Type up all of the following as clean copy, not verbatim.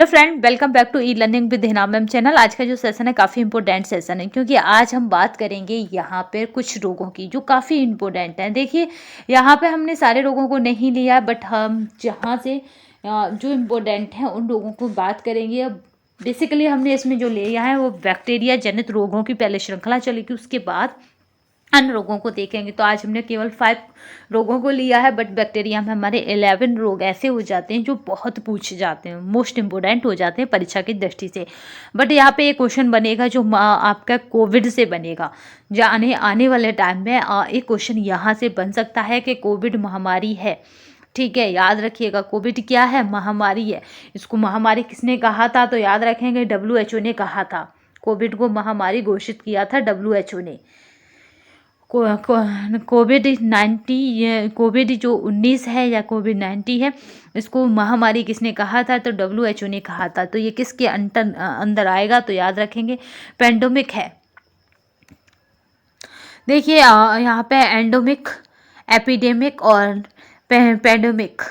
Hello friend, welcome back to e learning with Hina ma'am channel. आज का जो session है काफ़ी इंपॉर्टेंट सेशन है, क्योंकि आज हम बात करेंगे यहाँ पे कुछ रोगों की जो काफ़ी इंपॉर्टेंट हैं। देखिए, यहाँ पे हमने सारे रोगों को नहीं लिया, बट हम जहाँ से जो इम्पोर्टेंट हैं उन रोगों को बात करेंगे। अब बेसिकली हमने इसमें जो लिया है वो बैक्टीरिया जनित रोगों की पहले श्रृंखला चलेगी, उसके बाद अन्य रोगों को देखेंगे। तो आज हमने केवल 5 रोगों को लिया है, बट बैक्टीरिया में हमारे 11 रोग ऐसे हो जाते हैं जो बहुत पूछ जाते हैं, मोस्ट इम्पोर्टेंट हो जाते हैं परीक्षा की दृष्टि से। बट यहाँ पे एक क्वेश्चन बनेगा जो आपका कोविड से बनेगा। जाने आने वाले टाइम में एक क्वेश्चन यहाँ से बन सकता है कि कोविड महामारी है। ठीक है, याद रखिएगा, कोविड क्या है? महामारी है। इसको महामारी किसने कहा था? तो याद रखेंगे, WHO ने कहा था। कोविड को महामारी घोषित किया था WHO ने। कोविड जो 19 है या कोविड-19 है, इसको महामारी किसने कहा था? तो WHO ने कहा था। तो ये किसके अंदर आएगा? तो याद रखेंगे, पेंडेमिक है। देखिए, यहाँ पे एंडोमिक, एपिडेमिक और पेंडेमिक।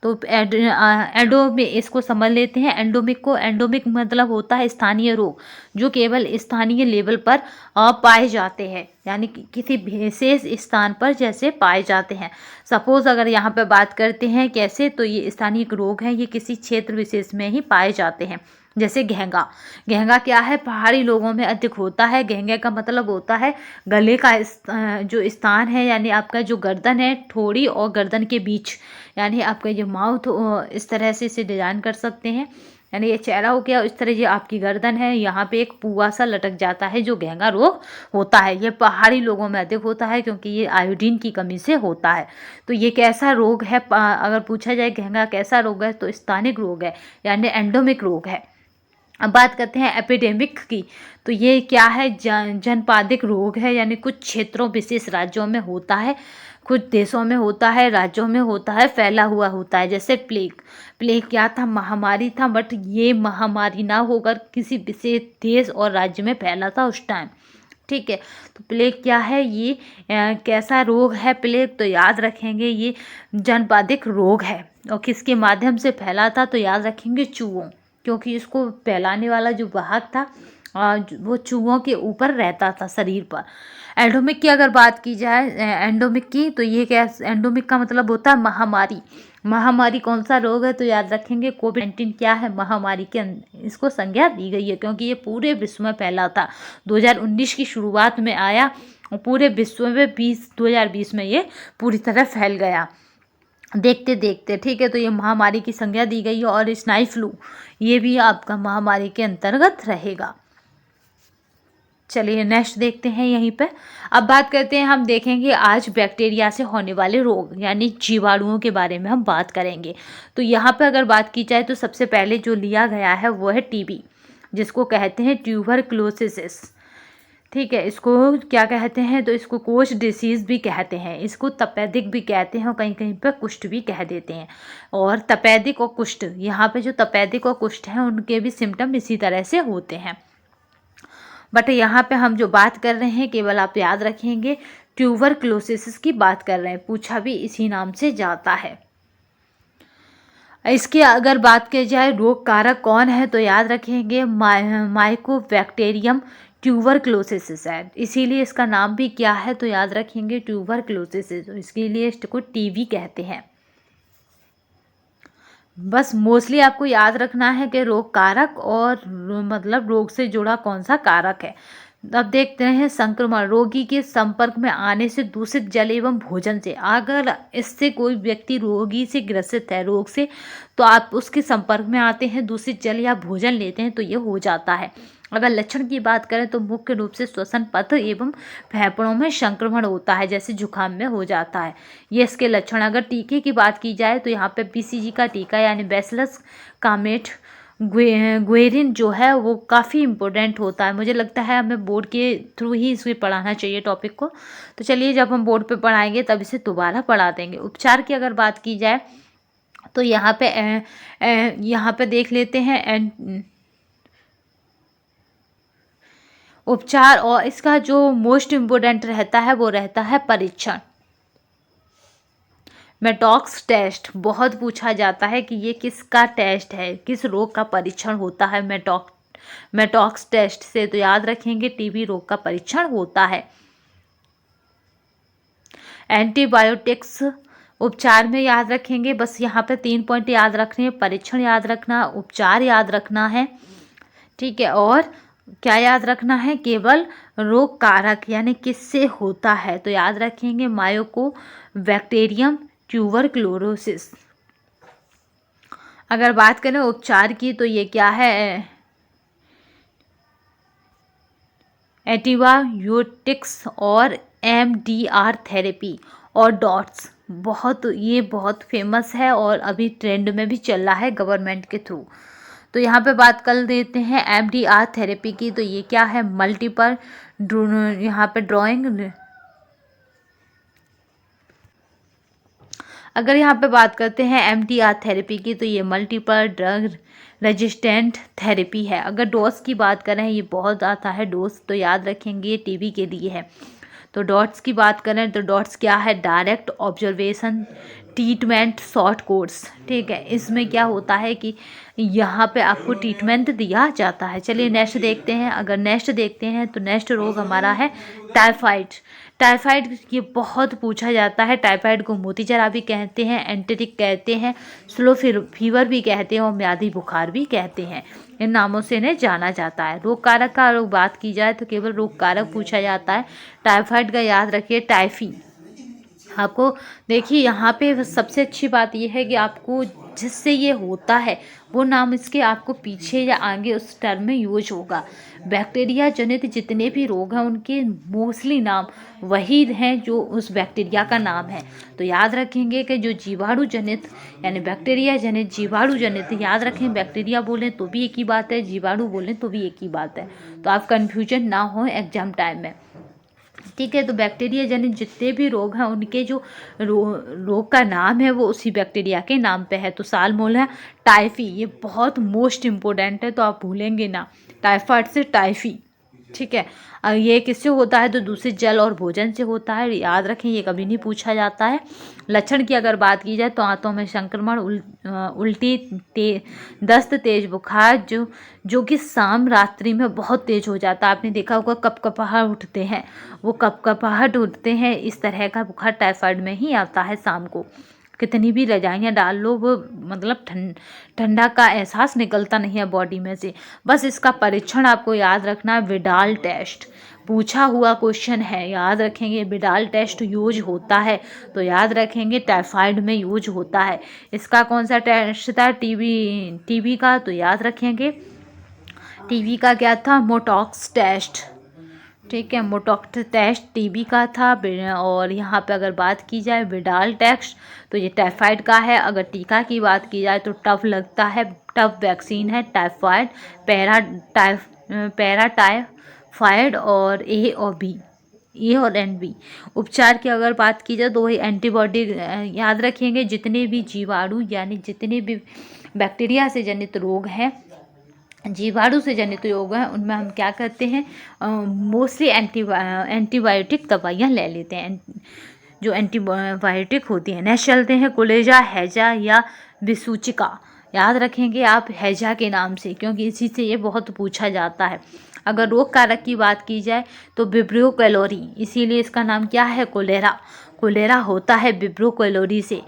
तो एंडो में इसको समझ लेते हैं। एंडोमिक मतलब होता है स्थानीय रोग, जो केवल स्थानीय लेवल पर पाए जाते हैं, यानी कि किसी विशेष स्थान पर जैसे पाए जाते हैं। सपोज अगर यहाँ पे बात करते हैं कैसे, तो ये स्थानीय रोग हैं, ये किसी क्षेत्र विशेष में ही पाए जाते हैं। जैसे घेंगा। घेंगा क्या है? पहाड़ी लोगों में अधिक होता है। घेंगे का मतलब होता है गले का जो स्थान है, यानी आपका जो गर्दन है, ठोड़ी और गर्दन के बीच, यानी आपका जो माउथ, इस तरह से इसे डिजाइन कर सकते हैं। यानी ये चेहरा हो गया, इस तरह ये आपकी गर्दन है, यहाँ पे एक पुआ सा लटक जाता है, जो घेंगा रोग होता है। ये पहाड़ी लोगों में अधिक होता है, क्योंकि ये आयोडीन की कमी से होता है। तो ये कैसा रोग है? अगर पूछा जाए घेंगा कैसा रोग है, तो स्थानिक रोग है, यानी एंडोमिक रोग है। अब बात करते हैं एपिडेमिक की। तो ये क्या है? जनपादिक रोग है, यानी कुछ क्षेत्रों विशेष राज्यों में होता है, कुछ देशों में होता है, राज्यों में होता है, फैला हुआ होता है। जैसे प्लेग। प्लेग क्या था? महामारी था, बट ये महामारी ना होकर किसी विशेष देश और राज्य में फैला था उस टाइम। ठीक है, तो प्लेग क्या है? ये कैसा रोग है प्लेग? तो याद रखेंगे, ये जनपादिक रोग है। और किसके माध्यम से फैला था? तो याद रखेंगे, चूहों, क्योंकि इसको फैलाने वाला जो वाहक था वो चूहों के ऊपर रहता था शरीर पर। एंडोमिक की अगर बात की जाए, एंडोमिक की, तो ये क्या? एंडोमिक का मतलब होता है महामारी। महामारी कौन सा रोग है? तो याद रखेंगे, कोविड-19 क्या है? महामारी के इसको संज्ञा दी गई है, क्योंकि ये पूरे विश्व में फैला था। 2019 की शुरुआत में आया और पूरे विश्व में 2020 में ये पूरी तरह फैल गया देखते देखते। ठीक है, तो ये महामारी की संज्ञा दी गई है। और स्नाई फ्लू, ये भी आपका महामारी के अंतर्गत रहेगा। चलिए नेक्स्ट देखते हैं यहीं पे। अब बात करते हैं, हम देखेंगे आज बैक्टीरिया से होने वाले रोग, यानी जीवाणुओं के बारे में हम बात करेंगे। तो यहाँ पे अगर बात की जाए, तो सबसे पहले जो लिया गया है वो है टीबी, जिसको कहते हैं ट्यूबरक्लोसिस। ठीक है, इसको क्या कहते हैं? तो इसको कोष डिसीज़ भी कहते हैं, इसको तपेदिक भी कहते हैं, और कहीं कहीं पर कुष्ठ भी कह देते हैं। और तपेदिक और कुष्ठ, यहाँ पे जो तपेदिक और कुष्ठ हैं उनके भी सिम्टम इसी तरह से होते हैं। बट यहाँ पे हम जो बात कर रहे हैं, केवल आप याद रखेंगे, ट्यूबरक्लोसिस की बात कर रहे हैं, पूछा भी इसी नाम से जाता है। इसकी अगर बात की जाए रोग कारक कौन है, तो याद रखेंगे, माइकोबैक्टीरियम ट्यूबरक्लोसिस है, इसीलिए इसका नाम भी क्या है? तो याद रखेंगे, ट्यूबरक्लोसिस। इसके लिए इसको टीबी कहते हैं। बस मोस्टली आपको याद रखना है कि रोग कारक और मतलब रोग से जुड़ा कौन सा कारक है। अब देखते हैं संक्रमण। रोगी के संपर्क में आने से दूषित जल एवं भोजन से, अगर इससे कोई व्यक्ति रोगी से ग्रसित है रोग से, तो आप उसके संपर्क में आते हैं, दूषित जल या भोजन लेते हैं, तो ये हो जाता है। अगर लक्षण की बात करें, तो मुख्य रूप से श्वसन पथ एवं फेफड़ों में संक्रमण होता है, जैसे जुकाम में हो जाता है, ये इसके लक्षण। अगर टीके की बात की जाए, तो यहाँ पे BCG का टीका, यानी बैसिलस कामेट ग्वेरिन जो है वो काफ़ी इम्पोर्टेंट होता है। मुझे लगता है हमें बोर्ड के थ्रू ही इसे पढ़ाना चाहिए टॉपिक को। तो चलिए, जब हम बोर्ड पे पढ़ाएंगे तब इसे दोबारा पढ़ा देंगे। उपचार की अगर बात की जाए, तो यहाँ पे देख लेते हैं उपचार, और इसका जो मोस्ट इम्पोर्टेंट रहता है वो रहता है परीक्षण। मेटॉक्स टेस्ट बहुत पूछा जाता है कि ये किसका टेस्ट है, किस रोग का परीक्षण होता है मेटॉक्स टेस्ट से, तो याद रखेंगे टीबी रोग का परीक्षण होता है। एंटीबायोटिक्स उपचार में याद रखेंगे, बस यहाँ पे 3 पॉइंट याद रखने हैं, परीक्षण याद रखना, उपचार याद रखना है, ठीक है। और क्या याद रखना है, केवल रोग कारक यानी किससे होता है, तो याद रखेंगे मायोको बैक्टीरियम ट्यूबरक्लोसिस। अगर बात करें उपचार की तो ये क्या है, एंटीबायोटिक्स और एमडीआर थेरेपी और डॉट्स बहुत फेमस है और अभी ट्रेंड में भी चल रहा है गवर्नमेंट के थ्रू। तो यहाँ पे बात कर देते हैं एमडीआर थेरेपी की, तो ये क्या है, मल्टीपल यहाँ पे ड्राइंग। अगर यहाँ पे बात करते हैं एमडीआर थेरेपी की तो ये मल्टीपल ड्रग रेजिस्टेंट थेरेपी है। अगर डोज की बात करें, ये बहुत आता है डोज, तो याद रखेंगे ये टीबी के लिए है। तो डॉट्स की बात करें तो डॉट्स क्या है, direct observation treatment short course, ठीक है। इसमें क्या होता है कि यहाँ पे आपको ट्रीटमेंट दिया जाता है। चलिए नेक्स्ट देखते हैं। अगर नेक्स्ट देखते हैं तो नेक्स्ट रोग हमारा है टाइफाइड। टाइफाइड ये बहुत पूछा जाता है। टाइफाइड को मोती जरा भी कहते हैं, एंटेरिक कहते हैं, स्लो फीवर भी कहते हैं और म्यादी बुखार भी कहते हैं। इन नामों से इन्हें जाना जाता है। रोग कारक का अगर बात की जाए तो केवल रोग कारक पूछा जाता है। टाइफाइड का याद रखिए टाइफी। आपको देखिए यहाँ पे सबसे अच्छी बात यह है कि आपको जिससे ये होता है वो नाम इसके आपको पीछे या आगे उस टर्म में यूज होगा। बैक्टीरिया जनित जितने भी रोग हैं उनके मोस्टली नाम वही हैं जो उस बैक्टीरिया का नाम है। तो याद रखेंगे कि जो जीवाणु जनित यानी बैक्टीरिया जनित जीवाणु जनित, याद रखें बैक्टीरिया बोलें तो भी एक ही बात है, जीवाणु बोलें तो भी एक ही बात है। तो आप कन्फ्यूजन ना हो एग्जाम टाइम में, ठीक है। तो बैक्टीरिया जनित जितने भी रोग हैं उनके जो रोग का नाम है वो उसी बैक्टीरिया के नाम पे है। तो साल्मोनेला टाइफी ये बहुत मोस्ट इम्पोर्टेंट है, तो आप भूलेंगे ना, टाइफाइड से टाइफी, ठीक है। ये किससे होता है तो दूषित जल और भोजन से होता है, याद रखें ये कभी नहीं पूछा जाता है। लक्षण की अगर बात की जाए तो आंतों में संक्रमण, उल्टी, दस्त, तेज बुखार जो कि शाम रात्रि में बहुत तेज हो जाता है। आपने देखा होगा कपकपाहट उठते हैं, वो कपकपाहट उठते हैं, इस तरह का बुखार टाइफाइड में ही आता है। शाम को कितनी भी रजाइयाँ डाल लो वो मतलब ठंडा का एहसास निकलता नहीं है बॉडी में से। बस इसका परीक्षण आपको याद रखना है, विडाल टेस्ट पूछा हुआ क्वेश्चन है, याद रखेंगे। विडाल टेस्ट यूज होता है तो याद रखेंगे टाइफाइड में यूज होता है। इसका कौन सा टेस्ट था, टीबी का, तो याद रखेंगे टीबी का क्या था, मोटॉक्स टेस्ट, ठीक है। मोटॉक्स टेस्ट टीबी का था। और यहाँ पे अगर बात की जाए विडाल टेस्ट तो ये टाइफाइड का है। अगर टीका की बात की जाए तो टफ लगता है, टफ वैक्सीन है टाइफाइड, पैरा टाइफाइड और ए और एंड बी। उपचार की अगर बात की जाए तो वही एंटीबॉडी, याद रखेंगे जितने भी जीवाणु यानी जितने भी बैक्टीरिया से जनित रोग हैं, जीवाणु से जनित रोग हैं, उनमें हम क्या करते हैं, मोस्टली एंटीबायोटिक दवाइयाँ ले लेते हैं। जो एंटीबायोटिक होती हैं। नेक्स्ट चलते हैं कोलेरा, हैजा या विसूचिका। याद रखेंगे आप हैजा के नाम से, क्योंकि इसी से ये बहुत पूछा जाता है। अगर रोग कारक की बात की जाए तो विब्रियो कैलोरी, इसीलिए इसका नाम क्या है, कोलेरा। कोलेरा होता है विब्रियो कैलोरी से।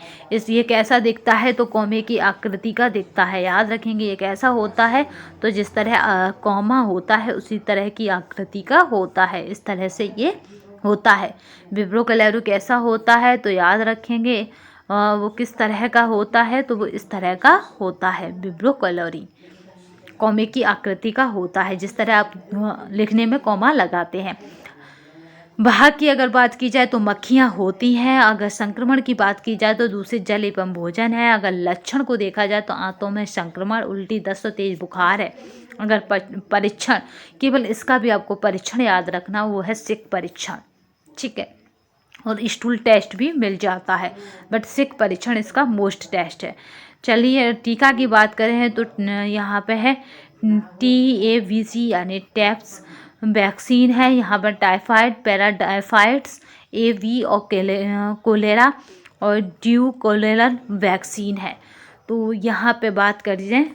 ये कैसा दिखता है तो कौमे की आकृति का दिखता है। याद रखेंगे ये कैसा होता है तो जिस तरह कौमा होता है उसी तरह की आकृति का होता है, इस तरह से ये होता है। विब्रियो कैलोरी कैसा होता है तो याद रखेंगे वो किस तरह का होता है तो वो इस तरह का होता है। विब्रियो कैलोरी कौमे की आकृति का होता है, जिस तरह आप लिखने में कौमा लगाते हैं। भाग की अगर बात की जाए तो मक्खियाँ होती हैं। अगर संक्रमण की बात की जाए तो दूषित जल एवं भोजन है। अगर लक्षण को देखा जाए तो आंतों में संक्रमण, उल्टी, दस्त, तेज बुखार है। अगर परीक्षण, केवल इसका भी आपको परीक्षण याद रखना, वो है सिक परीक्षण, ठीक है। और स्टूल टेस्ट भी मिल जाता है, बट सिक परीक्षण इसका मोस्ट टेस्ट है। चलिए टीका की बात करें तो यहाँ पे है TAVC यानी टैप्स वैक्सीन है। यहाँ पर टाइफाइड, पैराडाइफाइड्स, AV और कोलेरा और ड्यूकोलेरल वैक्सीन है। तो यहाँ पे बात करी जाए,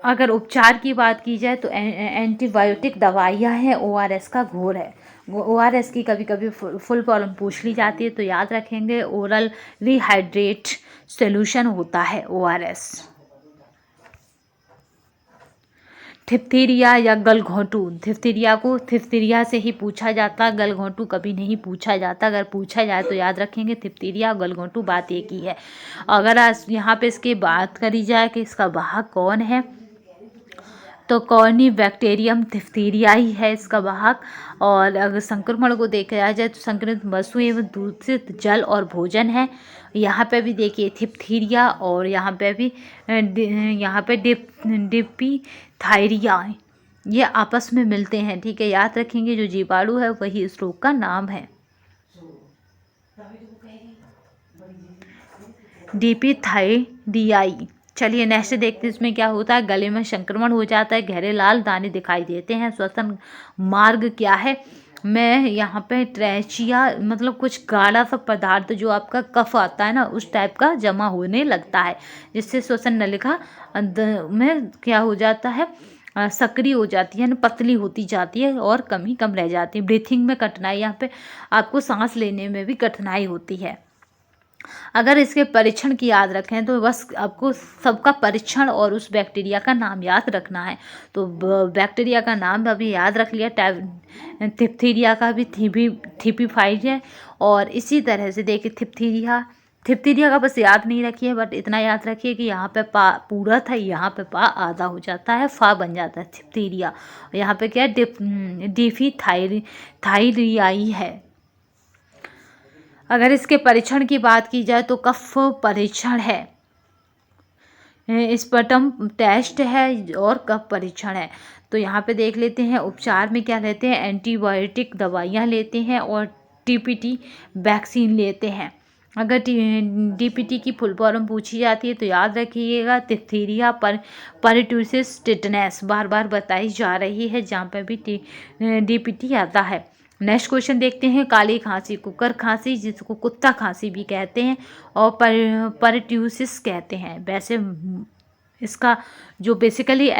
अगर उपचार की बात की जाए तो एंटीबायोटिक दवाइयाँ हैं, ORS का घोर है। ORS की कभी कभी फुल फॉर्म पूछ ली जाती है, तो याद रखेंगे ओरल रिहाइड्रेट सॉल्यूशन होता है ORS। डिप्थीरिया या गलघोंटू, डिप्थीरिया को डिप्थीरिया से ही पूछा जाता है, गलघोंटू कभी नहीं पूछा जाता। अगर पूछा जाए तो याद रखेंगे डिप्थीरिया और गलघोंटू बात एक ही है। अगर आज यहाँ पे इसकी बात करी जाए कि इसका वाहक कौन है, तो कॉर्नीबैक्टीरियम डिप्थीरिया ही है इसका वाहक। और अगर संक्रमण को देखा जाए तो संक्रमित वस्तु एवं दूषित जल और भोजन है। यहाँ पे भी देखिए डिप्थीरिया, और यहाँ पे भी डिप्थीरिया, ये आपस में मिलते हैं, ठीक है। याद रखेंगे जो जीवाणु है वही इस रोग का नाम है। डिप्थीरियाई। चलिए नेक्स्ट देखते हैं इसमें क्या होता है। गले में संक्रमण हो जाता है, गहरे लाल दाने दिखाई देते हैं। श्वसन मार्ग क्या है, मैं यहाँ पे ट्रेचिया, मतलब कुछ गाढ़ा सा पदार्थ जो आपका कफ आता है ना, उस टाइप का जमा होने लगता है, जिससे श्वसन नलिका में क्या हो जाता है, सक्रिय हो जाती है, ना पतली होती जाती है और कम ही कम रह जाती है। ब्रीथिंग में कठिनाई, यहाँ पे आपको सांस लेने में भी कठिनाई होती है। अगर इसके परीक्षण की याद रखें तो बस आपको सबका परीक्षण और उस बैक्टीरिया का नाम याद रखना है। तो बैक्टीरिया का नाम अभी याद रख लिया, डिप्थीरिया का भी थिपिफाइड है। और इसी तरह से देखिए डिप्थीरिया का बस याद नहीं रखिए, बट इतना याद रखिए कि यहाँ पे पा पूरा था, यहाँ पे पा आधा हो जाता है, फा बन जाता है डिप्थीरिया। यहाँ पे क्या है, डिप्थीरियाई है। अगर इसके परीक्षण की बात की जाए तो कफ परीक्षण है, स्पटम टेस्ट है और कफ परीक्षण है। तो यहाँ पे देख लेते हैं उपचार में क्या लेते हैं, एंटीबायोटिक दवाइयाँ लेते हैं और TPT वैक्सीन लेते हैं। अगर DPT की फुल फॉर्म पूछी जाती है तो याद रखिएगा डिप्थीरिया परट्यूसिस टिटनेस, बार बार बताई जा रही है जहाँ पर भी DPT आता है। नेक्स्ट क्वेश्चन देखते हैं, काली खांसी, कुकर खांसी जिसको कुत्ता खांसी भी कहते हैं और परट्यूसिस कहते हैं। वैसे इसका जो बेसिकली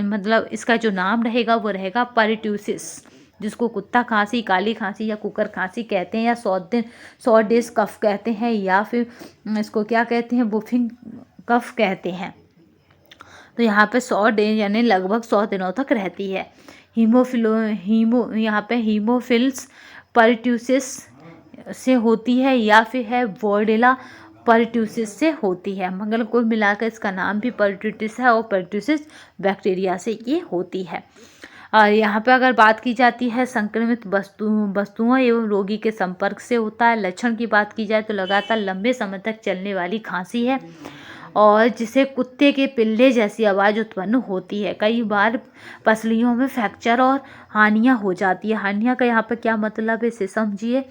मतलब इसका जो नाम रहेगा वो रहेगा परट्यूसिस, जिसको कुत्ता खांसी, काली खांसी या कुकर खांसी कहते हैं, या 100 डेज कफ कहते हैं, या फिर इसको क्या कहते हैं, बुफिंग कफ कहते हैं। तो यहाँ पे 100 डेज यानी लगभग 100 दिनों तक रहती है। यहाँ पे हीमोफिल्स परट्यूसिस से होती है या फिर है वॉर्डेला परट्यूसिस से होती है, मगर कुल मिलाकर इसका नाम भी परट्यूसिस है और परट्यूसिस बैक्टीरिया से ये होती है। और यहाँ पे अगर बात की जाती है संक्रमित वस्तुओं एवं रोगी के संपर्क से होता है। लक्षण की बात की जाए तो लगातार लंबे समय तक चलने वाली खांसी है और जिसे कुत्ते के पिल्ले जैसी आवाज़ उत्पन्न होती है। कई बार पसलियों में फ्रैक्चर और हानियाँ हो जाती है। हानियाँ का यहाँ पे क्या मतलब है इसे समझिए।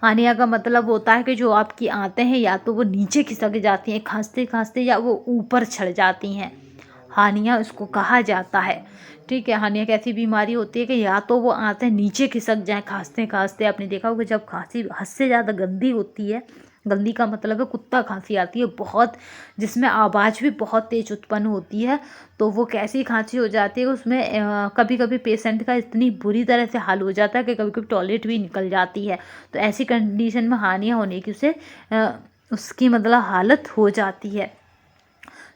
हानियाँ का मतलब होता है कि जो आपकी आंतें हैं या तो वो नीचे खिसक जाती हैं खांसते खांसते, या वो ऊपर चढ़ जाती हैं, हानियाँ उसको कहा जाता है, ठीक है। हानियाँ एक ऐसी बीमारी होती है कि या तो वो आंतें नीचे खिसक जाएं खांसते खांसते। आपने देखा होगा जब खांसी हद से ज़्यादा गंदी होती है, गंदी का मतलब है कुत्ता खांसी आती है बहुत, जिसमें आवाज़ भी बहुत तेज उत्पन्न होती है, तो वो कैसी खांसी हो जाती है उसमें कभी कभी पेशेंट का इतनी बुरी तरह से हाल हो जाता है कि कभी कभी टॉयलेट भी निकल जाती है। तो ऐसी कंडीशन में हानियाँ होने की उसकी मतलब हालत हो जाती है।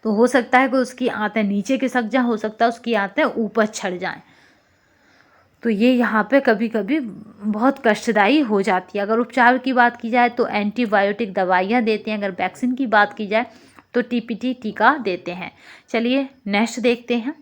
तो हो सकता है कि उसकी आंतें नीचे खिसक जाएं, हो सकता है उसकी आंतें ऊपर चढ़ जाएं। तो ये यहाँ पे कभी कभी बहुत कष्टदायी हो जाती है। अगर उपचार की बात की जाए तो एंटीबायोटिक दवाइयाँ देते हैं। अगर वैक्सीन की बात की जाए तो TPT टीका देते हैं। चलिए नेक्स्ट देखते हैं।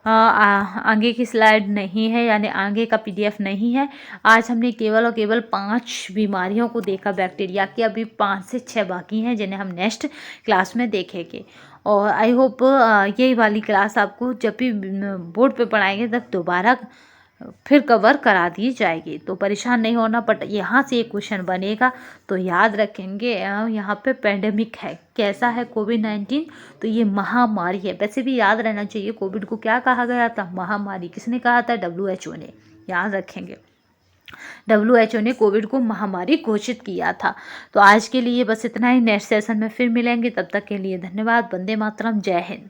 आगे की स्लाइड नहीं है, यानी आगे का PDF नहीं है। आज हमने केवल और केवल 5 बीमारियों को देखा बैक्टीरिया की, अभी 5 से 6 बाकी हैं जिन्हें हम नेक्स्ट क्लास में देखेंगे। और आई होप यही वाली क्लास आपको जब भी बोर्ड पे पढ़ाएंगे तब दोबारा फिर कवर करा दी जाएगी, तो परेशान नहीं होना। बट यहाँ से एक क्वेश्चन बनेगा तो याद रखेंगे, यहाँ पे पेंडेमिक है, कैसा है कोविड-19, तो ये महामारी है। वैसे भी याद रहना चाहिए कोविड को क्या कहा गया था, महामारी। किसने कहा था, WHO ने, याद रखेंगे। WHO ने कोविड को महामारी घोषित किया था। तो आज के लिए बस इतना ही। नेक्स्ट सेशन में फिर मिलेंगे, तब तक के लिए धन्यवाद। वंदे मातरम, जय हिंद।